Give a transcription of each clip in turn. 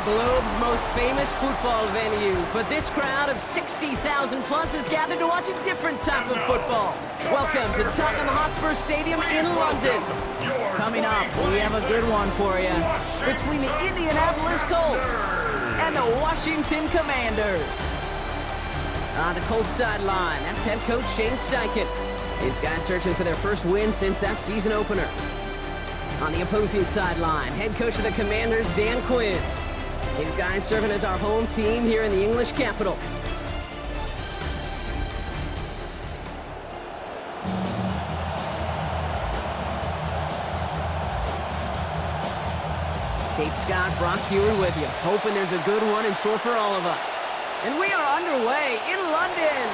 globe's most famous football venues, but this crowd of 60,000 plus is gathered to watch a different type of football. Welcome to Tottenham Hotspur Stadium in London. Coming up, we have a good one for you between the Indianapolis Colts and the Washington Commanders. On the Colts sideline, that's head coach Shane Steichen. His guys searching for their first win since that season opener. On the opposing sideline, head coach of the Commanders, Dan Quinn. His guys serving as our home team here in the English capital. Kate Scott, Brock Hewitt with you, hoping there's a good one in store for all of us. And we are underway in London.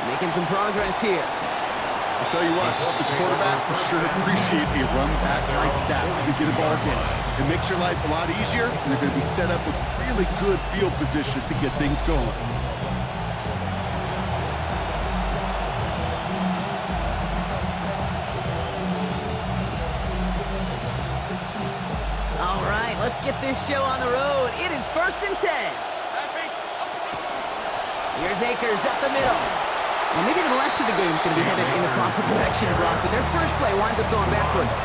Making some progress here. I'll tell you what, this quarterback will sure appreciate a run back like that to begin a ball game. It makes your life a lot easier, and they're going to be set up with really good field position to get things going. All right, let's get this show on the road. It is 1st and 10. Here's Akers up the middle. Well, maybe the rest of the game is going to be headed in the proper direction, Brock, but their first play winds up going backwards.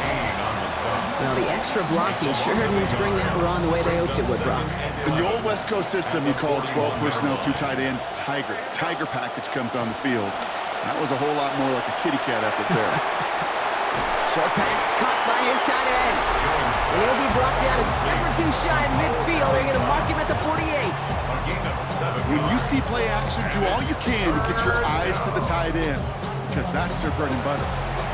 Well, the extra blocking sure didn't spring that run the way they hoped it would, Brock. In the old West Coast system, you call 12 personnel, 2 tight ends, Tiger. Tiger package comes on the field. That was a whole lot more like a kitty cat effort there. Short pass caught by his tight end. And he'll be brought down a step or two shy of midfield. They're going to mark him at the 48. When you see play action, do all you can to get your eyes to the tight end, because that's their bread and butter.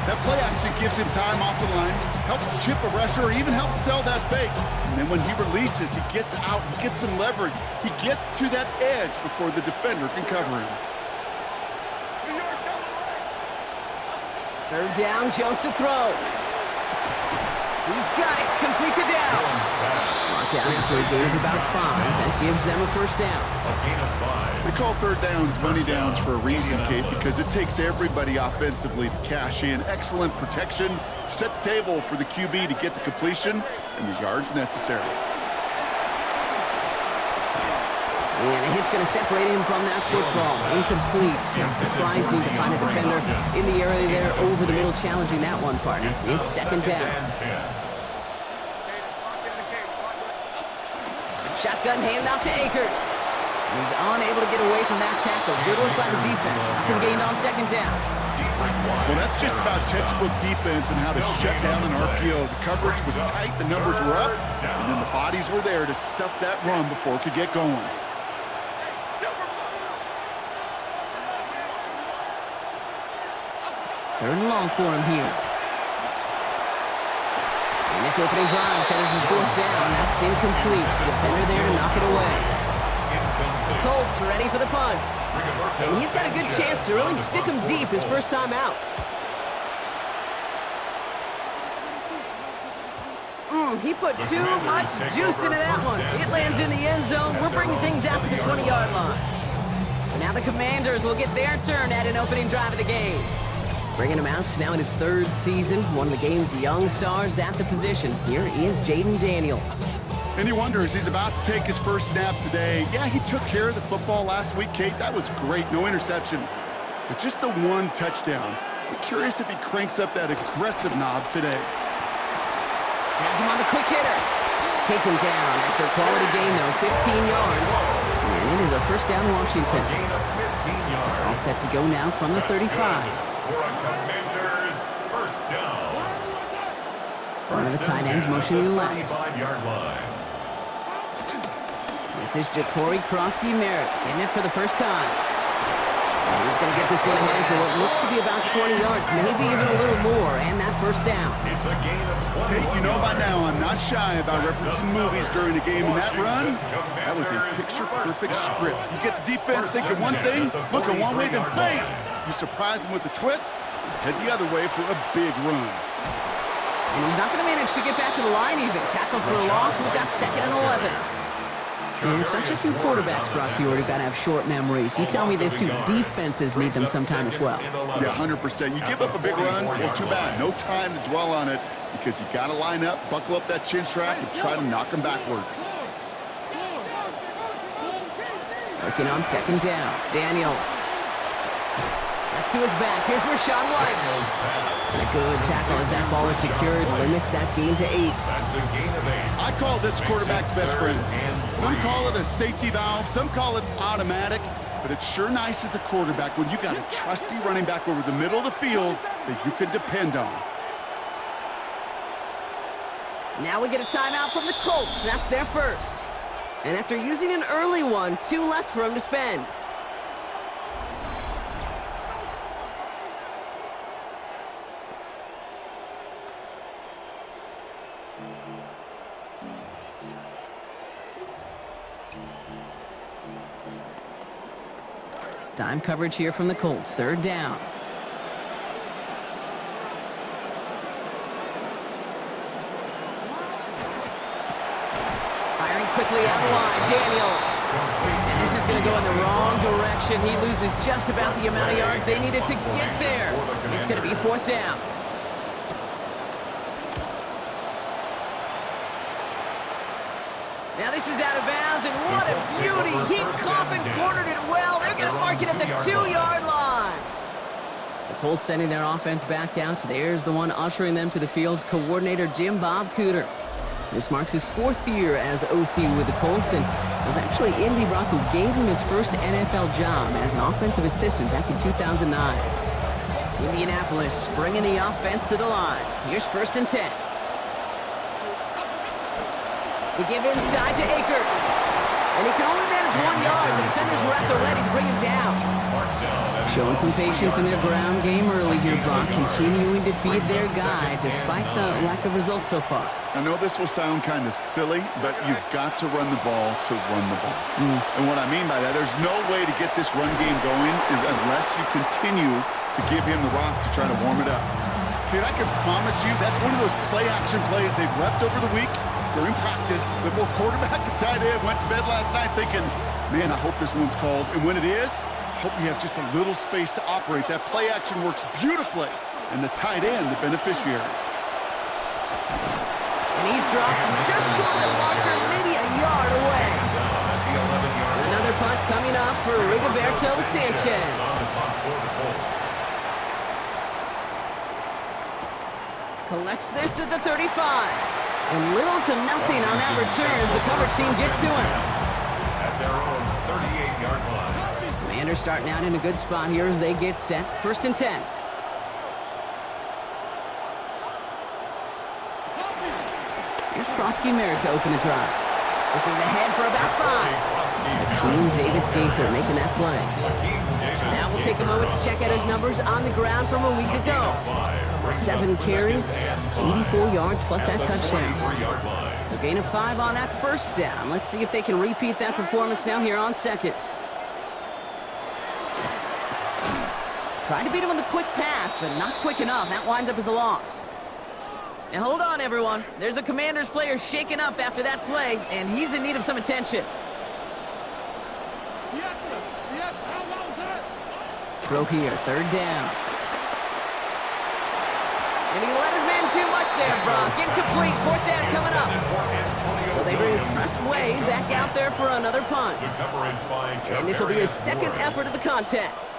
That play action gives him time off the line, helps chip a rusher, or even helps sell that fake. And then when he releases, he gets out, he gets some leverage. He gets to that edge before the defender can cover him. 3rd down, Jones to throw. He's got it, complete to Downs. Brought down after a gain of about 5. That gives them a 1st down. We call 3rd downs money downs for a reason, Kate, because it takes everybody offensively to cash in. Excellent protection, set the table for the QB to get the completion and the yards necessary. And a hit's going to separate him from that football. Incomplete. Not surprising to find a defender in the area there over the middle challenging that one, partner. It's 2nd down. Shotgun handoff to Akers. He's unable to get away from that tackle. Good work by the defense. Nothing gained on 2nd down. Well, that's just about textbook defense and how to shut down an RPO. The coverage was tight, the numbers were up, and then the bodies were there to stuff that run before it could get going. 3rd and long for him here. And this opening drive headed for 4th down. That's incomplete. Defender there to knock it away. The Colts ready for the punt. And he's got a good chance to really stick him deep his first time out. He put too much juice into that one. It lands in the end zone. We're bringing things out to the 20-yard line. So now the Commanders will get their turn at an opening drive of the game. Bringing him out now in his 3rd season, one of the game's young stars at the position. Here is Jaden Daniels. And he wonders, he's about to take his first snap today. Yeah, he took care of the football last week, Kate. That was great, no interceptions. But just the 1 touchdown. I'm curious if he cranks up that aggressive knob today. Has him on the quick hitter. Taken down after a quality gain, though, 15 yards. And it is a 1st down Washington. All set to go now from the 35. One of the tight ends motioning left. This is Ja'Cory Krosky-Merritt getting it for the first time. And he's going to get this one ahead for what looks to be about 20 yards, maybe even a little more, and that 1st down. Hey, you know by now I'm not shy about referencing movies during a game, and that run, that was a picture-perfect script. You get the defense thinking one thing, looking one way, then bam! You surprise them with a twist, head the other way for a big run. And he's not going to manage to get back to the line even. Tackle for a loss. We've got 2nd and 11. And it's not just some quarterbacks, Brock, you already got to have short memories. You tell me this too, defenses need them sometime as well. Yeah, 100%. You give up a big run, well, too bad. No time to dwell on it. because you got to line up, buckle up that chin strap, and try to knock them backwards. Working on second down. Daniels. That's to his back. Here's Rashawn White. And a good tackle as that ball is secured. Limits that gain to 8. I call this quarterback's best friend. Some call it a safety valve. Some call it automatic. But it's sure nice as a quarterback when you got a trusty running back over the middle of the field that you can depend on. Now we get a timeout from the Colts. That's their first. And after using an early one, 2 left for him to spend. Dime coverage here from the Colts. Third down. Firing quickly out of line. Daniels. And this is going to go in the wrong direction. He loses just about the amount of yards they needed to get there. It's going to be 4th down. Now this is out of bounds, and what a beauty! He coughed and cornered it well. They're going to mark it at the 2-yard line. The Colts sending their offense back out. So there's the one ushering them to the field's coordinator, Jim Bob Cooter. This marks his 4th year as OC with the Colts, and it was actually Indy Brock who gave him his first NFL job as an offensive assistant back in 2009. Indianapolis bringing the offense to the line. Here's 1st and 10. They give inside to Akers. And he can only manage 1 yard. The defenders were at the ready to bring him down. Showing some patience in their ground game early here, Brock, continuing to feed their guy despite the lack of results so far. I know this will sound kind of silly, but you've got to run the ball to run the ball. And what I mean by that, there's no way to get this run game going is unless you continue to give him the rock to try to warm it up. Kid, I can promise you that's one of those play-action plays they've repped over the week. During practice, the both quarterback and tight end went to bed last night thinking, man, I hope this one's called. And when it is, I hope you have just a little space to operate. That play action works beautifully, and the tight end, the beneficiary. And he's dropped just short of the marker, maybe a yard away. Another punt coming up for Rigoberto Sanchez. Collects this at the 35. And little to nothing on that return as the coverage team gets to him. At their own 38-yard line. Commanders starting out in a good spot here as they get set. 1st and 10. Here's Krosky-Mayer to open the drive. This is ahead for about 5. Akeem Davis-Gaither making that play. Now we'll take a moment to check out his numbers on the ground from a week ago. 7 carries, 84 yards plus that touchdown. So gain of 5 on that 1st down. Let's see if they can repeat that performance now here on 2nd. Tried to beat him with a quick pass, but not quick enough. That winds up as a loss. Now hold on, everyone. There's a Commanders player shaken up after that play, and he's in need of some attention. Throw here, 3rd down. And he let his man too much there, Brock. Incomplete, 4th down coming up. So they bring Tressway back out there for another punt. And this will be his 2nd effort of the contest.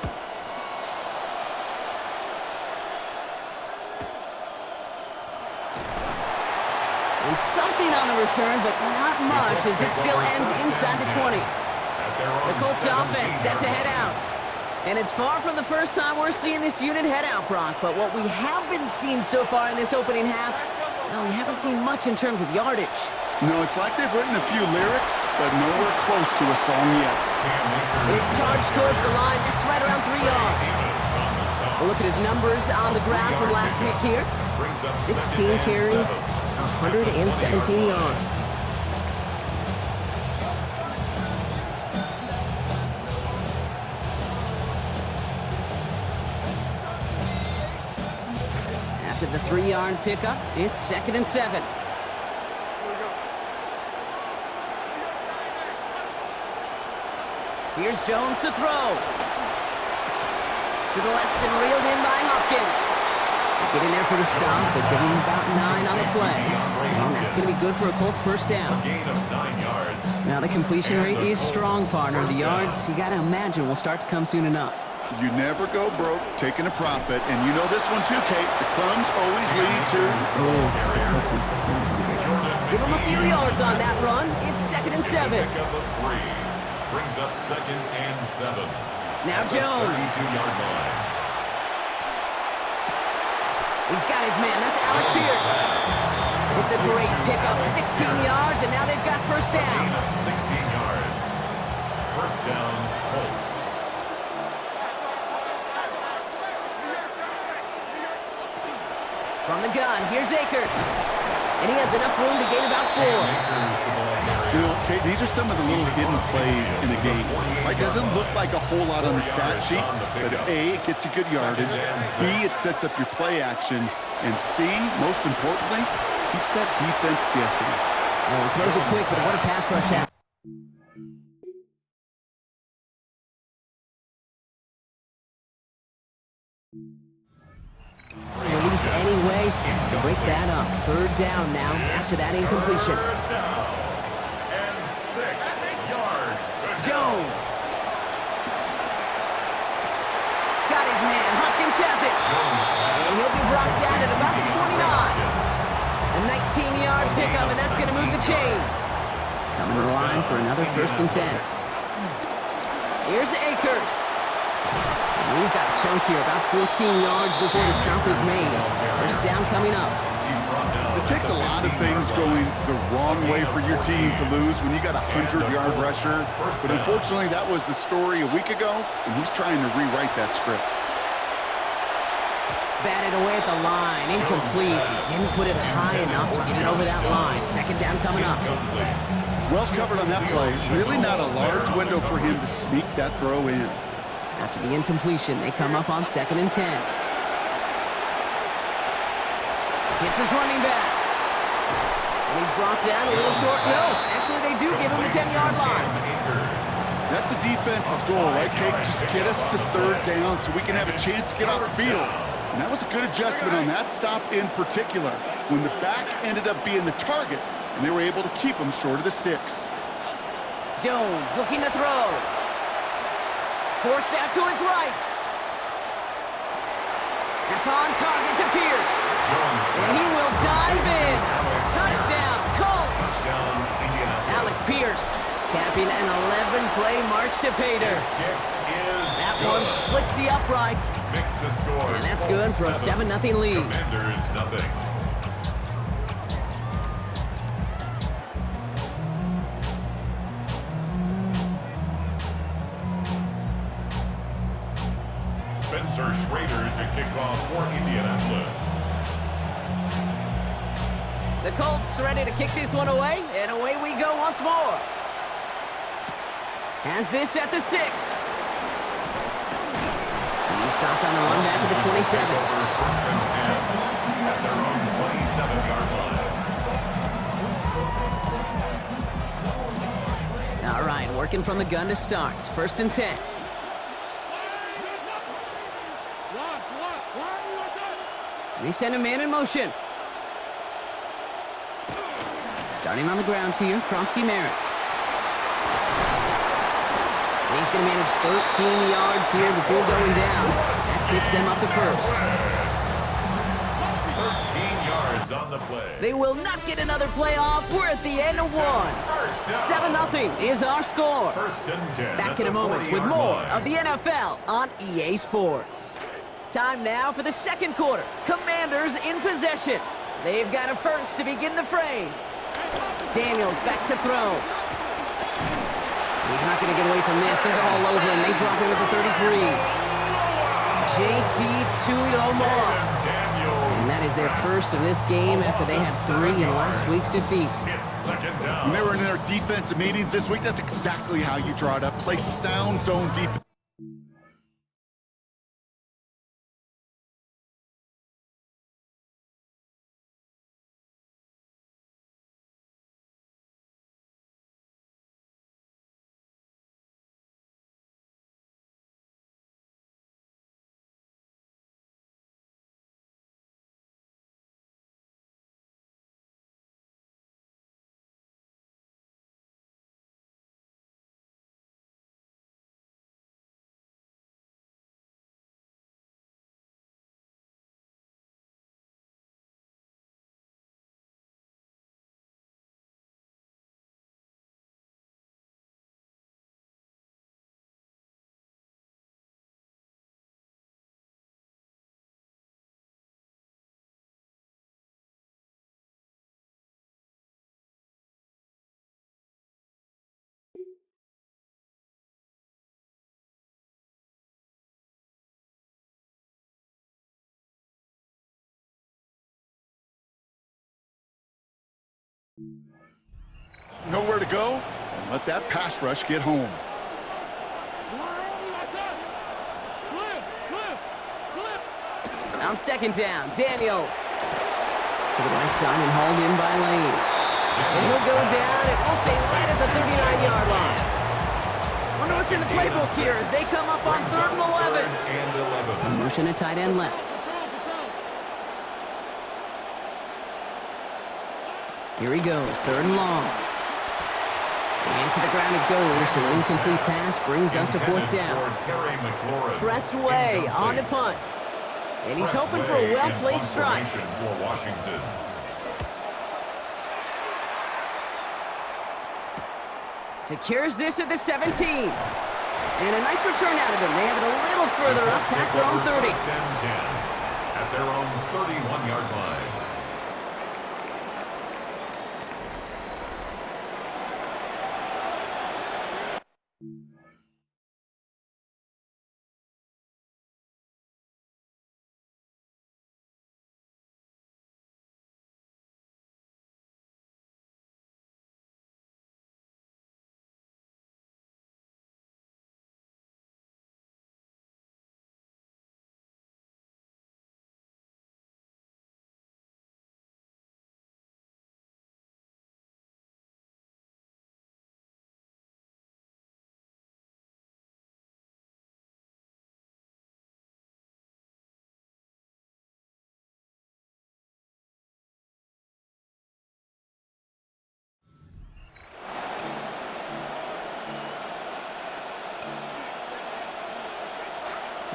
And something on the return, but not much as it still ends inside the 20. The Colts offense set to head out. And it's far from the first time we're seeing this unit head out, Brock. But what we haven't seen so far in this opening half, well, we haven't seen much in terms of yardage. No, it's like they've written a few lyrics, but nowhere close to a song yet. His charge towards the line, that's right around 3 yards. We'll look at his numbers on the ground from last week here. 16 carries, 117 yards. After the 3-yard pickup, it's 2nd and 7. Here's Jones to throw. To the left and reeled in by Hopkins. Get in there for the stop. They give him about 9 on the play. And that's going to be good for a Colts first down. Gain of 9 yards. Now the completion rate is strong, partner. The yards, you got to imagine, will start to come soon enough. You never go broke taking a profit, and you know this one too, Kate. The crumbs always lead to... Give him a few yards on that run. It's 2nd and 7. Pickup of 3. Brings up 2nd and 7. Now At the Jones. 32-yard line. He's got his man. That's Alec Pierce. It's a great pickup. 16 yards, and now they've got first down. Gain of 16 yards. First down, Colts. From the gun, here's Akers. And he has enough room to gain about 4. You know, Kate, these are some of the little hidden plays in the game. It doesn't look like a whole lot on the stat sheet, but A, it gets you good yardage, B, it sets up your play action, and C, most importantly, keeps that defense guessing. Oh, he throws it quick, but what a pass rush out. Release anyway to break that up. 3rd down now after that incompletion. 3rd down and 6 yards. Jones. Got his man. Hopkins has it. And he'll be brought down at about the 29. A 19-yard pickup, and that's going to move the chains. Coming to the line for another 1st and 10. Here's Akers. And he's got a chunk here, about 14 yards before the stop is made. First down coming up. It takes a lot of things going the wrong way for your team to lose when you got a 100-yard rusher. But unfortunately, that was the story a week ago, and he's trying to rewrite that script. Batted away at the line, incomplete. He didn't put it high enough to get it over that line. 2nd down coming up. Well covered on that play. Really not a large window for him to sneak that throw in. After the incompletion, they come up on 2nd and 10. Hits his running back. And he's brought down a little short. No, actually they do give him the 10-yard line. That's a defense's goal, right, Kate? Just get us to 3rd down so we can have a chance to get off the field. And that was a good adjustment on that stop in particular, when the back ended up being the target, and they were able to keep him short of the sticks. Jones looking to throw. Forced out to his right. That's on target to Pierce. And he will dive in. Touchdown, Colts. Alec Pierce capping an 11-play march to pay dirt. That one splits the uprights. And that's good for a 7-0 lead. Commanders, nothing. Spencer Schrader to kick off for Indianapolis. The Colts ready to kick this one away, and away we go once more. Has this at the 6. He stopped on the run back at the 27. Over 1st and 10 at their own 27-yard line. All right, working from the gun to start. 1st and 10. They send a man in motion. Starting on the ground here, Krosky Merritt. And he's going to manage 13 yards here before going down. That picks them up to 1st. 13 yards on the play. They will not get another play off. We're at the end of 1. 7-0 is our score. 1st and 10. Back in a moment with more of the NFL on EA Sports. Time now for the 2nd quarter. Commanders in possession. They've got a 1st to begin the fray. Daniels back to throw. He's not going to get away from this. They're all over him. They drop him at the 33. JT Tuilomar. And that is their 1st of this game after they had 3 in last week's defeat. When they were in their defensive meetings this week, that's exactly how you draw it up. Play sound zone defense. Nowhere to go, and let that pass rush get home. On second down, Daniels. To the right side and hauled in by Lane. And he'll go down, and we'll say right at the 39-yard line. Wonder what's in the playbook here as they come up on 3rd and 11. A motion at tight end left. Here he goes, 3rd and long. And to the ground it goes, so an incomplete pass brings us to 4th down. Press way on to punt. And he's hoping for a well-placed strike. For Washington. Secures this at the 17. And a nice return out of him. They have it a little further up past their own 30. At their own 31-yard line.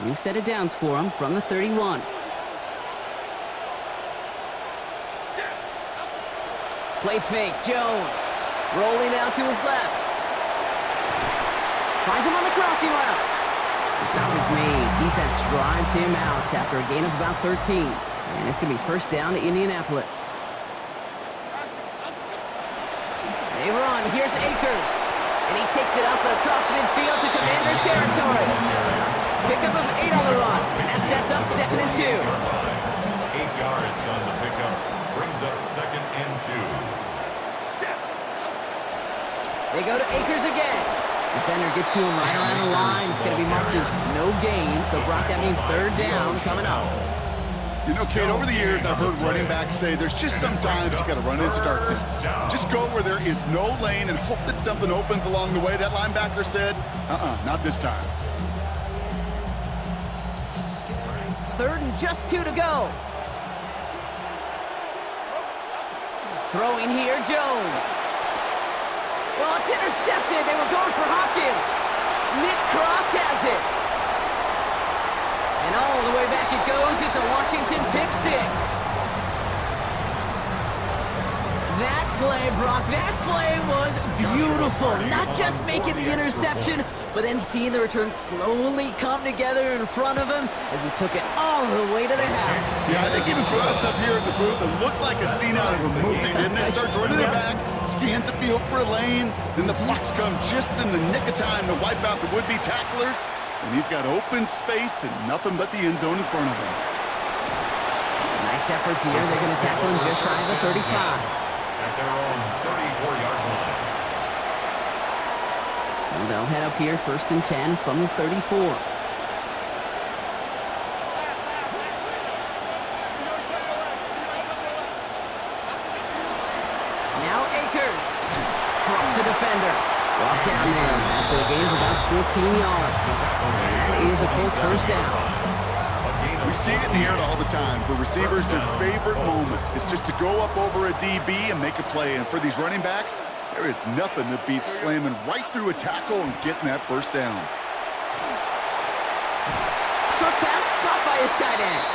New set of downs for him from the 31. Play fake, Jones. Rolling out to his left. Finds him on the crossing route. The stop is made. Defense drives him out after a gain of about 13. And it's going to be 1st down to Indianapolis. They run. Here's Akers. And he takes it up and across midfield to Commander's territory. Pickup of 8 on the run, and that sets up 2nd and 2. 8 yards on the pickup, brings up 2nd and 2. They go to Akers again. Defender gets to him right around the line. It's going to be marked as no gain, so Brock, that means 3rd down coming up. You know, Kate, over the years, I've heard running backs say there's just sometimes you got to run into darkness. Just go where there is no lane and hope that something opens along the way. That linebacker said, not this time. 3rd and just 2 to go. Throwing here, Jones. Well, it's intercepted. They were going for Hopkins. Nick Cross has it. And all the way back it goes. It's a Washington pick 6. That play, Brock, that play was beautiful. Not just making the interception, but then seeing the return slowly come together in front of him as he took it all the way to the house. Yeah, I think even for us up here in the booth, it looked like a scene out of a movie, didn't it? Starts running it back, scans the field for a lane, then the blocks come just in the nick of time to wipe out the would-be tacklers, and he's got open space and nothing but the end zone in front of him. Nice effort here. They're going to tackle him just shy of the 35. At their own 34-yard line. So they'll head up here 1st and 10 from the 34. Now Akers trucks a defender. Brought down there after a gain of about 14 yards. That is a Colts 1st down. We see it in the air all the time. For receivers, their favorite moment is just to go up over a DB and make a play. And for these running backs, there is nothing that beats slamming right through a tackle and getting that 1st down. Short pass caught by his tight end.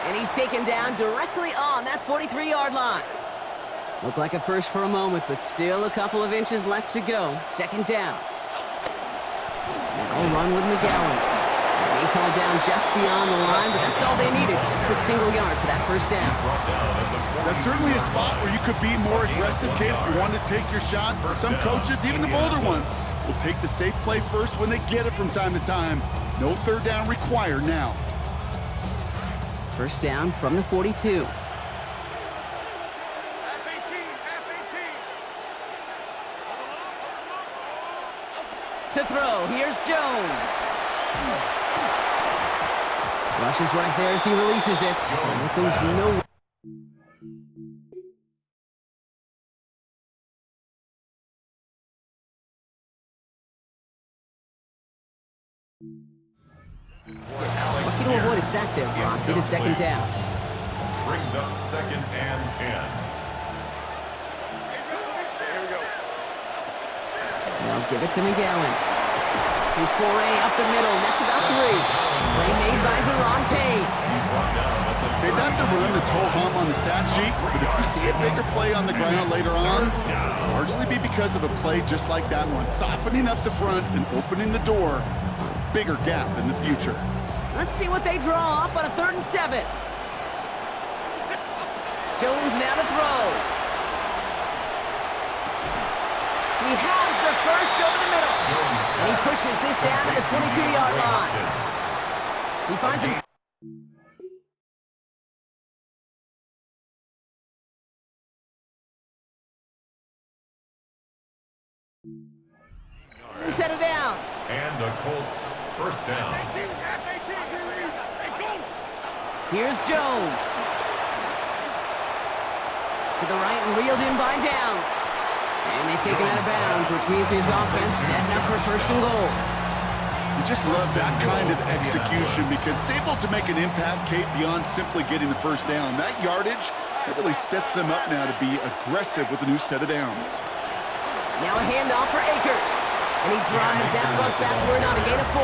And he's taken down directly on that 43-yard line. Looked like a first for a moment, but still a couple of inches left to go. 2nd down. Now run with McGowan. He's hauled down just beyond the line, but that's all they needed. Just a single yard for that 1st down. That's certainly a spot where you could be more aggressive, Kate, if you want to take your shots. Some coaches, even the bolder ones, will take the safe play first when they get it from time to time. No 3rd down required now. 1st down from the 42. To throw, here's Jones. Rushes right there as he releases it. And it goes nowhere. Lucky to avoid a sack there, Brock. Get his second down. Brings up 2nd and 10. Now give it to McGowan. He's foray up the middle. That's about 3. Play made by Deron Payne. Okay, that's a run that's ho-hum on the stat sheet, but if you see a bigger play on the ground later on, it'll largely be because of a play just like that one, softening up the front and opening the door for a bigger gap in the future. Let's see what they draw up on a 3rd and 7. Jones now to throw. He has the first over the middle. And he pushes this down to the 22-yard line. He finds himself. New set of downs. And the Colts first down. Here's Jones. To the right and reeled in by Downs. And they take him out of bounds, which means his offense setting up for 1st and goal. You just love that kind of execution because it's able to make an impact, Kate, beyond simply getting the first down. That yardage, that really sets them up now to be aggressive with a new set of downs. Now a handoff for Akers. And he drives that front backward on a gain of 4.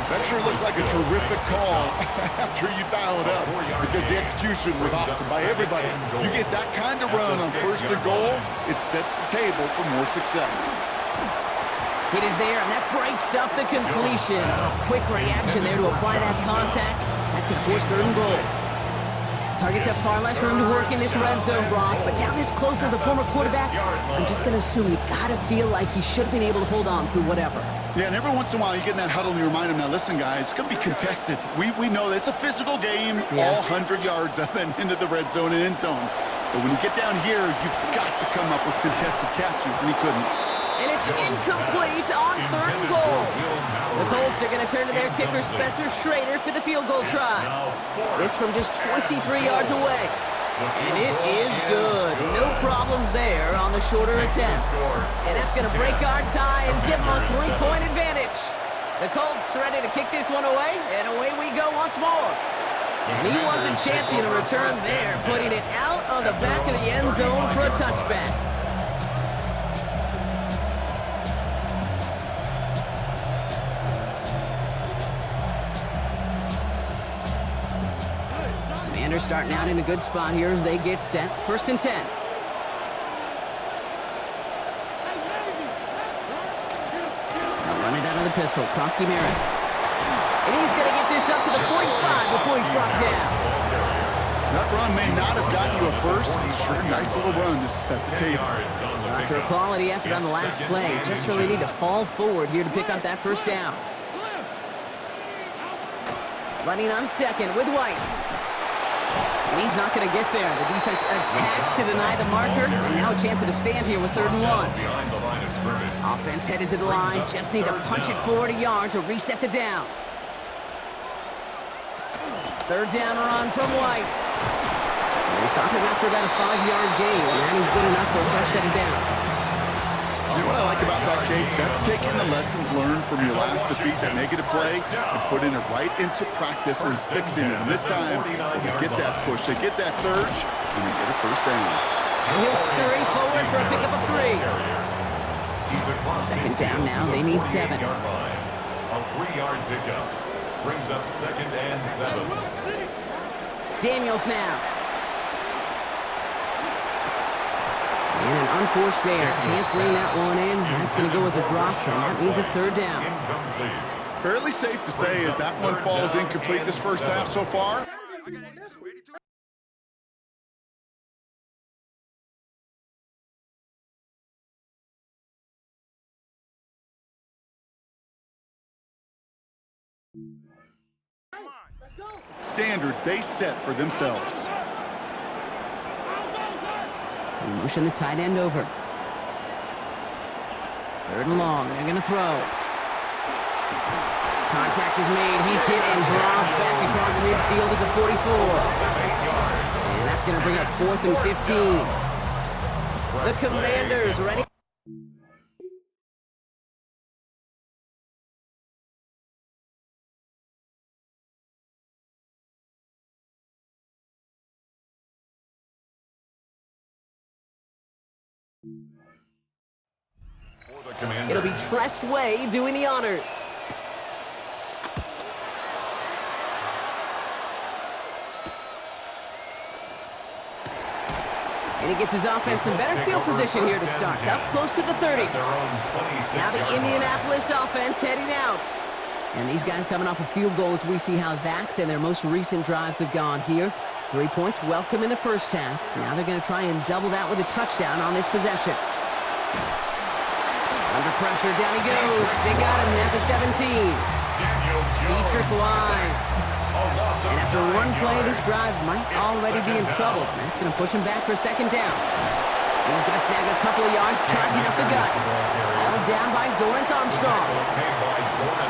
That sure looks like a terrific call after you dial it up because the execution was awesome by everybody. You get that kind of run on 1st and goal, it sets the table for more success. It is there, and that breaks up the completion. Quick reaction there to apply that contact. That's going to force 3rd and goal. Targets have far less room to work in this red zone, Brock, but down this close as a former quarterback, I'm just going to assume you got to feel like he should have been able to hold on through whatever. Yeah, and every once in a while you get in that huddle and you remind him, now listen guys, it's going to be contested. We know this, a physical game, all 100 yards up and into the red zone and end zone. But when you get down here, you've got to come up with contested catches, and he couldn't. And it's incomplete on 3rd and goal. The Colts are going to turn to their kicker, Spencer Schrader, for the field goal try. This from just 23 yards away. And it is good. No problems there on the shorter attempt. And that's going to break our tie and give them a 3-point advantage. The Colts ready to kick this one away, and away we go once more. And he wasn't chancing a return there, putting it out on the back of the end zone for a touchback. Commanders starting out in a good spot here as they get set. 1st and 10. Now run it out of the pistol. Krosky Merritt. And he's going to get this up to the 45 before he's brought down. That run may not have gotten you a first, but sure, nice little run to set the table. After a quality effort on the last play, just really need to fall forward here to pick up that first down. Running on 2nd with White. And he's not going to get there. The defense attacked to deny the marker, and now a chance to stand here with 3rd and 1. Offense headed to the line, just need to punch it forward a yard to reset the downs. 3rd down run from White. And they stop him after about a 5-yard gain, and that is good enough for a fresh set of downs. You know what I like about that, Kate? That's taking the lessons learned from your last defeat, that negative play, and putting it right into practice and fixing it. And this time, they get that push, they get that surge, and they get a first down. And he'll scurry forward for a pickup of 3. 2nd down now, they need 7. A 3-yard pickup brings up 2nd and 7. Daniels now. And an unforced error. Can't bring that one in. That's going to go as a drop, and that means it's 3rd down. Fairly safe to say as that one falls incomplete this first half so far. Standard they set for themselves. And motion the tight end over. Third and long. They're going to throw. Contact is made. He's hit and drops back across midfield at the 44. And that's going to bring up 4th and 15. The Commanders ready. It'll be Tress Way doing the honors. And he gets his offense in better field position here to start, up close to the 30. Now the Indianapolis offense heading out. And these guys coming off a field goal as we see how that's and their most recent drives have gone here. 3 points welcome in the first half. Now they're going to try and double that with a touchdown on this possession. Under pressure, down he goes. They got him at the 17. Dietrich Wise. And after one play, this drive might already be in trouble. That's going to push him back for second down. He's going to snag a couple of yards, charging up the gut. All down by Dorrance Armstrong.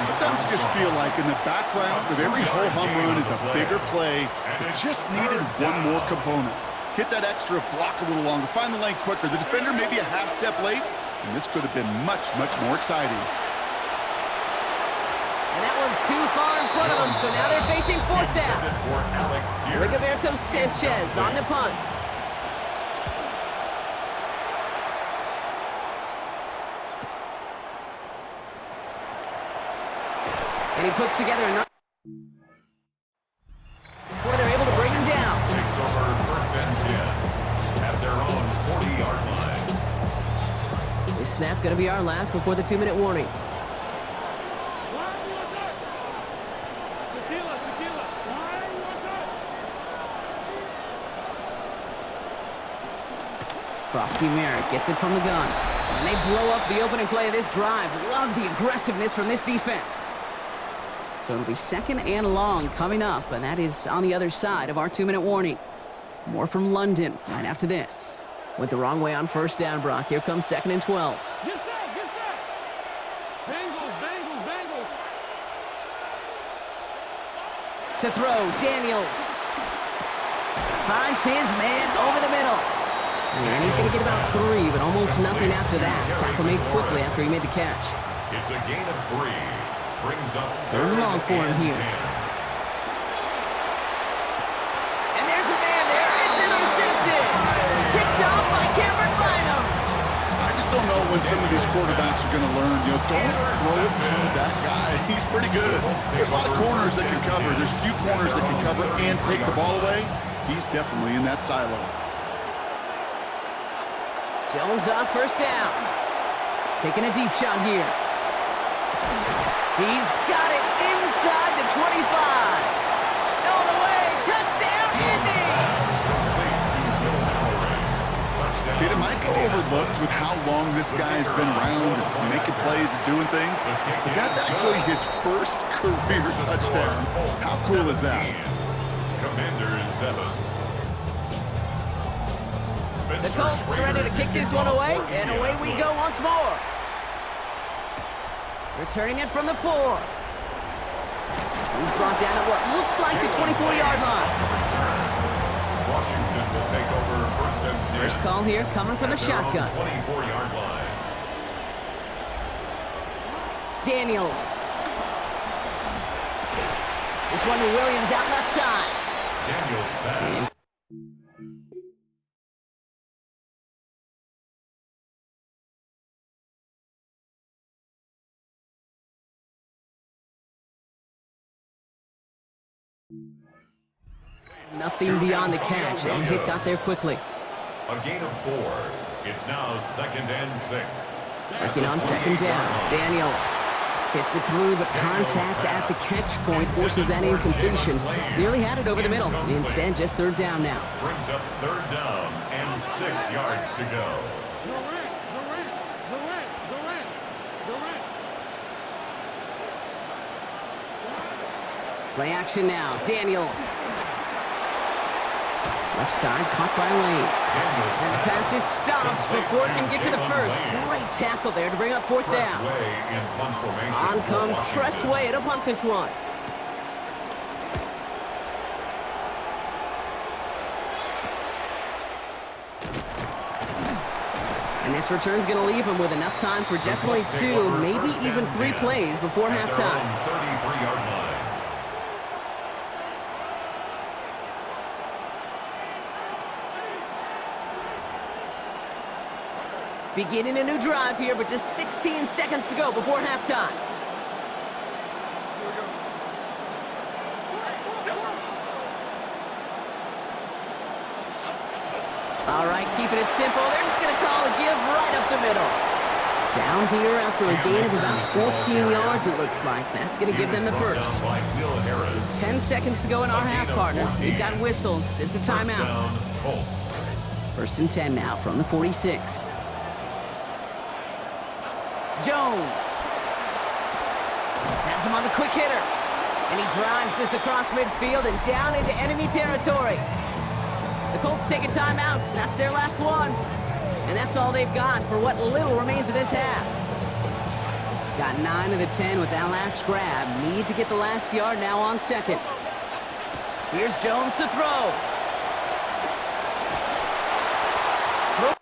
Sometimes you just feel like in the background of every ho-hum run is a bigger play that just needed one more component. Hit that extra block a little longer, find the lane quicker. The defender may be a half step late, and this could have been much, much more exciting. And that one's too far in front of them, so now they're facing 4th down. Rigoberto Sanchez on the punt. And he puts together another before they're able to bring him down. Takes over 1st and 10 at their own 40-yard line. This snap going to be our last before the 2-minute warning. Frosty Merritt gets it from the gun. And they blow up the opening play of this drive. Love the aggressiveness from this defense. So it'll be 2nd and long coming up, and that is on the other side of our 2-minute warning. More from London right after this. Went the wrong way on 1st down, Brock. Here comes 2nd and 12. Get set, get set. Bengals, Bengals, Bengals. To throw, Daniels. Finds his man over the middle. And he's going to get about 3, but almost nothing after that. Tackle made quickly after he made the catch. It's a gain of 3. Brings up 3rd and long for him here. 10. And there's a man there. It's intercepted. Picked off by Cameron Bynum. I just don't know when some of these quarterbacks are going to learn, don't throw it to that guy. He's pretty good. There's a lot of corners that can cover. There's few corners that can cover and take the ball away. He's definitely in that silo. Jones off 1st down. Taking a deep shot here. He's got it inside the 25. All the way. Touchdown, Indy. Kid, it might go overlooked with how long this guy's been around and making plays and doing things, but that's actually his first career touchdown. How cool is that? Commanders 7. The Colts ready to kick this one away, and away we go once more. Returning it from the 4. He's brought down at what looks like the 24-yard line. Washington will take over 1st and 10. First call here coming from the shotgun. 24-yard line. Daniels. This one to Williams out left side. Daniels back. Nothing beyond the catch, and hit got there quickly. A gain of 4. It's now 2nd and 6. Working on 2nd down. Daniels fits it through, but contact at the catch point forces that incompletion. Nearly had it over the middle. Instead, just 3rd down now. Brings up 3rd down and 6 yards to go. Play action now. Daniels. Left side, caught by Lane. And the pass is stopped before it can get to the first. Great tackle there to bring up fourth down. On comes Tressway to punt this one. And this return's going to leave him with enough time for definitely 2, maybe even 3 plays before halftime. 33-yard line. Beginning a new drive here, but just 16 seconds to go before halftime. All right, keeping it simple. They're just going to call a give right up the middle. Down here after a gain of about 14 yards, it looks like. That's going to give them the first. 10 seconds to go in our half, partner. We've got whistles. It's a timeout. First and 10 now from the 46. Jones has him on the quick hitter. And he drives this across midfield and down into enemy territory. The Colts take a timeout. That's their last one. And that's all they've got for what little remains of this half. Got 9 of the 10 with that last grab. Need to get the last yard now on second. Here's Jones to throw. Throw.